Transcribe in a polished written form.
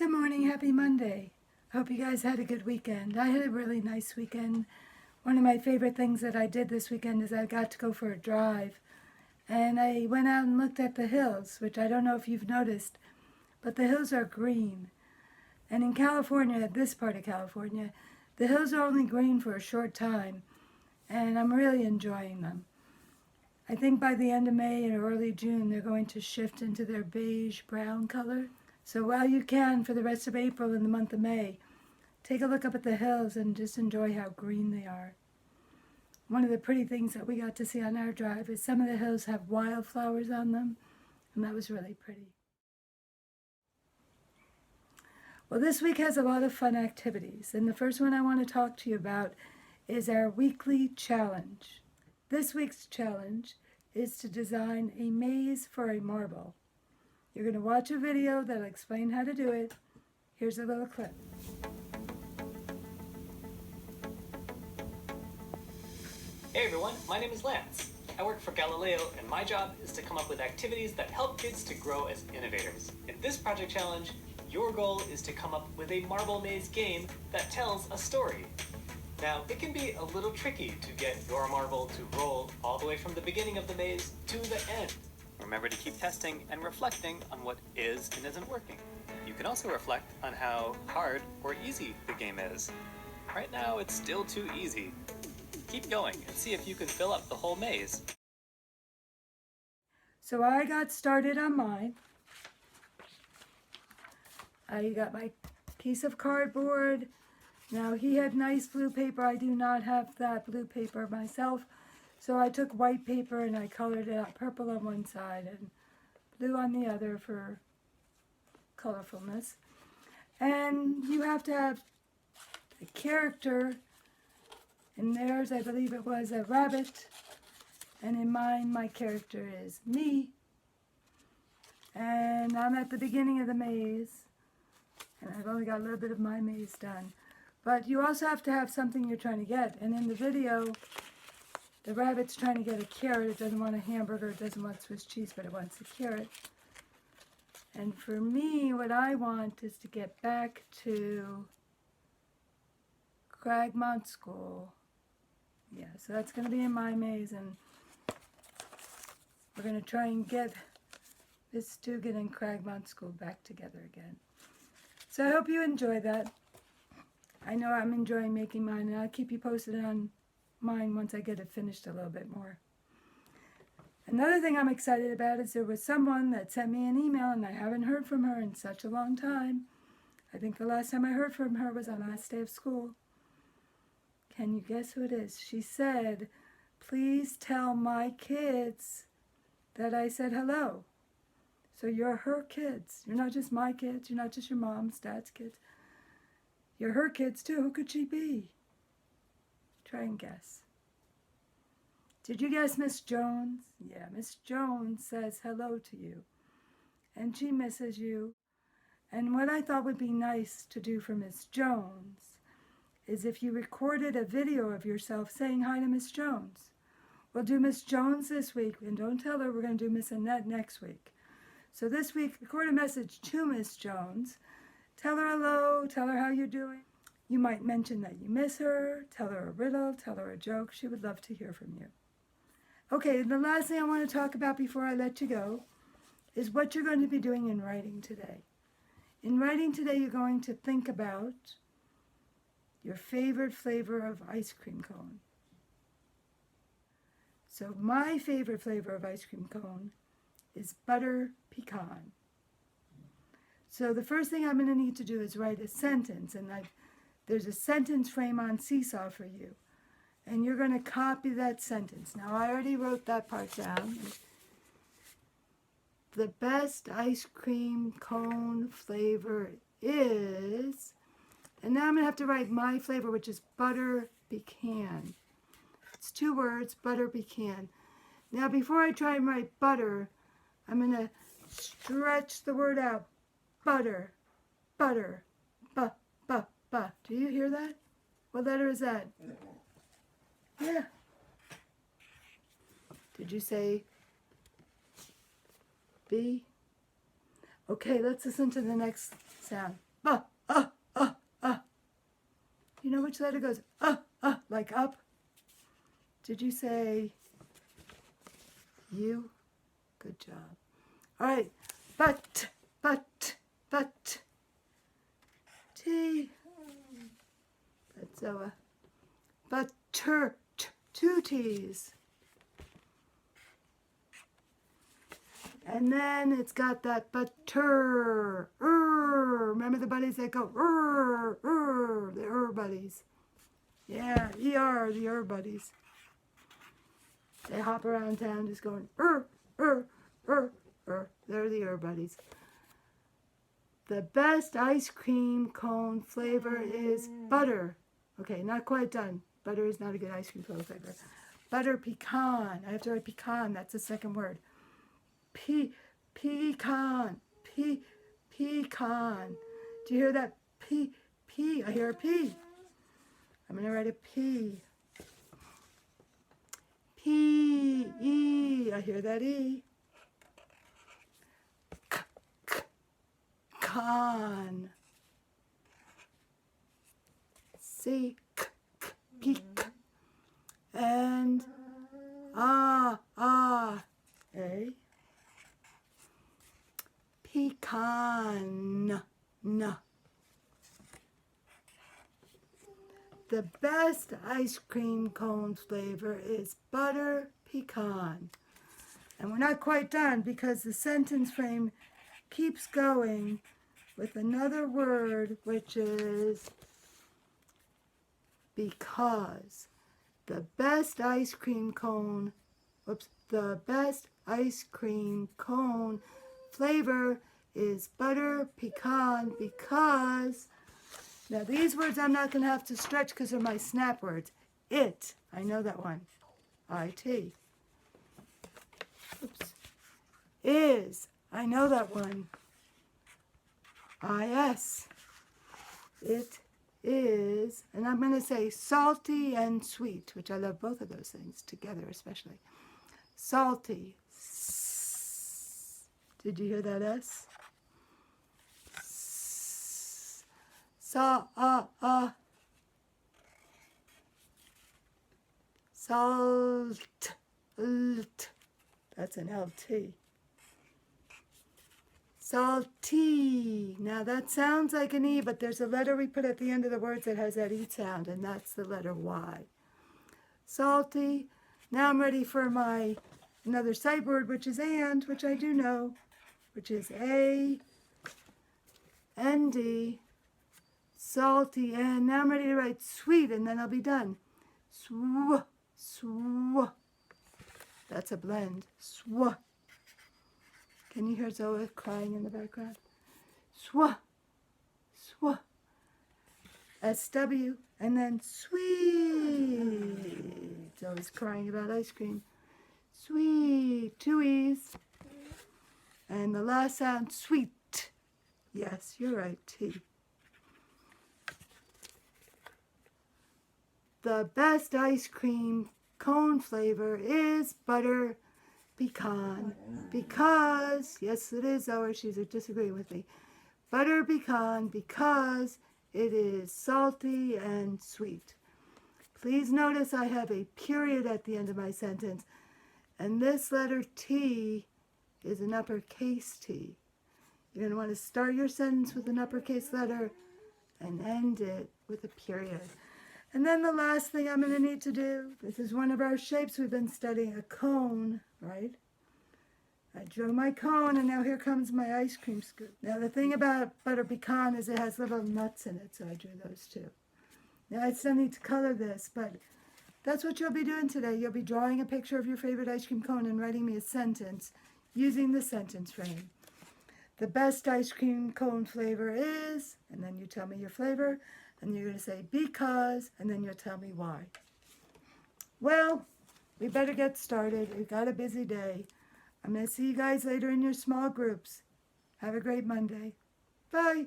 Good morning, happy Monday. Hope you guys had a good weekend. I had a really nice weekend. One of my favorite things that I did this weekend is I got to go for a drive. And I went out and looked at the hills, which I don't know if you've noticed, but the hills are green. And in California, this part of California, the hills are only green for a short time. And I'm really enjoying them. I think by the end of May or early June, they're going to shift into their beige-brown color. So while you can, for the rest of April and the month of May, take a look up at the hills and just enjoy how green they are. One of the pretty things that we got to see on our drive is some of the hills have wildflowers on them, and that was really pretty. Well, this week has a lot of fun activities, and the first one I want to talk to you about is our weekly challenge. This week's challenge is to design a maze for a marble. You're going to watch a video that'll explain how to do it. Here's a little clip. Hey everyone, my name is Lance. I work for Galileo, and my job is to come up with activities that help kids to grow as innovators. In this project challenge, your goal is to come up with a marble maze game that tells a story. Now, it can be a little tricky to get your marble to roll all the way from the beginning of the maze to the end. Remember to keep testing and reflecting on what is and isn't working. You can also reflect on how hard or easy the game is. Right now, it's still too easy. Keep going and see if you can fill up the whole maze. So I got started on mine. I got my piece of cardboard. Now he had nice blue paper. I do not have that blue paper myself. So I took white paper and I colored it out purple on one side and blue on the other for colorfulness. And you have to have a character. In theirs, I believe it was a rabbit. And in mine, my character is me. And I'm at the beginning of the maze. And I've only got a little bit of my maze done. But you also have to have something you're trying to get. And in the video, the rabbit's trying to get a carrot. It doesn't want a hamburger. It doesn't want Swiss cheese, but it wants a carrot. And for me, what I want is to get back to Cragmont School. Yeah, so that's going to be in my maze. And we're going to try and get Miss Dugan and Cragmont School back together again. So I hope you enjoy that. I know I'm enjoying making mine, and I'll keep you posted on mine once I get it finished a little bit more. Another thing I'm excited about is there was someone that sent me an email, and I haven't heard from her in such a long time. I think the last time I heard from her was on last day of school. Can you guess who it is? She said, please tell my kids that I said hello. So you're her kids. You're not just my kids. You're not just your mom's, dad's kids. You're her kids too. Who could she be? Try and guess. Did you guess Miss Jones? Yeah, Miss Jones says hello to you. And she misses you. And what I thought would be nice to do for Miss Jones is if you recorded a video of yourself saying hi to Miss Jones. We'll do Miss Jones this week, and don't tell her we're going to do Miss Annette next week. So this week, record a message to Miss Jones. Tell her hello, tell her how you're doing. You might mention that you miss her, tell her a riddle, tell her a joke. She would love to hear from you. Okay, the last thing I want to talk about before I let you go is what you're going to be doing in writing today. In writing today, you're going to think about your favorite flavor of ice cream cone. So my favorite flavor of ice cream cone is butter pecan. So the first thing I'm going to need to do is write a sentence, and there's a sentence frame on Seesaw for you. And you're going to copy that sentence. Now, I already wrote that part down. The best ice cream cone flavor is... And now I'm going to have to write my flavor, which is butter pecan. It's 2 words, butter pecan. Now, before I try and write butter, I'm going to stretch the word out. Butter, butter, bu. Do you hear that? What letter is that? Yeah. Did you say B? Okay, let's listen to the next sound. You know which letter goes like up? Did you say U? Good job. All right, but, T. That's butter, two T's. And then it's got that butter. Remember the buddies that go the buddies. Yeah, ER, the buddies. They hop around town just going They're the buddies. The best ice cream cone flavor is butter. Okay, not quite done. Butter is not a good ice cream cone flavor. Butter pecan. I have to write pecan. That's the second word. Pecan. Pecan. Do you hear that? P. I hear a P. I'm going to write a P. P-E. I hear that E. Con. C. Peak. And A. Pecan. N. The best ice cream cone flavor is butter pecan. And we're not quite done because the sentence frame keeps going with another word, which is because. The best ice cream cone flavor is butter pecan because. Now these words I'm not going to have to stretch because they're my snap words. It, I know that one. IT. Oops. Is, I know that one. IS. It is, and I'm going to say salty and sweet, which I love both of those things together especially. Salty. Did you hear that S? Salt. That's an LT. Salty. Now that sounds like an E, but there's a letter we put at the end of the words that has that E sound, and that's the letter Y. Salty. Now I'm ready for my another sight word, which is and, which I do know, which is A-N-D. Salty, and now I'm ready to write sweet, and then I'll be done. Sw. That's a blend. Sw. Can you hear Zoe crying in the background? Sw. S-W, and then sweet. Zoe's crying about ice cream. Sweet, two E's. And the last sound, sweet. Yes, you're right, T. The best ice cream cone flavor is butter pecan. Because, yes it is, Zoe, she's disagreeing with me. Butter pecan because it is salty and sweet. Please notice I have a period at the end of my sentence. And this letter T is an uppercase T. You're going to want to start your sentence with an uppercase letter and end it with a period. And then the last thing I'm going to need to do, this is one of our shapes we've been studying, a cone, right? I drew my cone, and now here comes my ice cream scoop. Now the thing about butter pecan is it has little nuts in it, so I drew those too. Now I still need to color this, but that's what you'll be doing today. You'll be drawing a picture of your favorite ice cream cone and writing me a sentence using the sentence frame. The best ice cream cone flavor is, and then you tell me your flavor, and you're going to say because, and then you'll tell me why. Well, we better get started. We've got a busy day. I'm going to see you guys later in your small groups. Have a great Monday. Bye.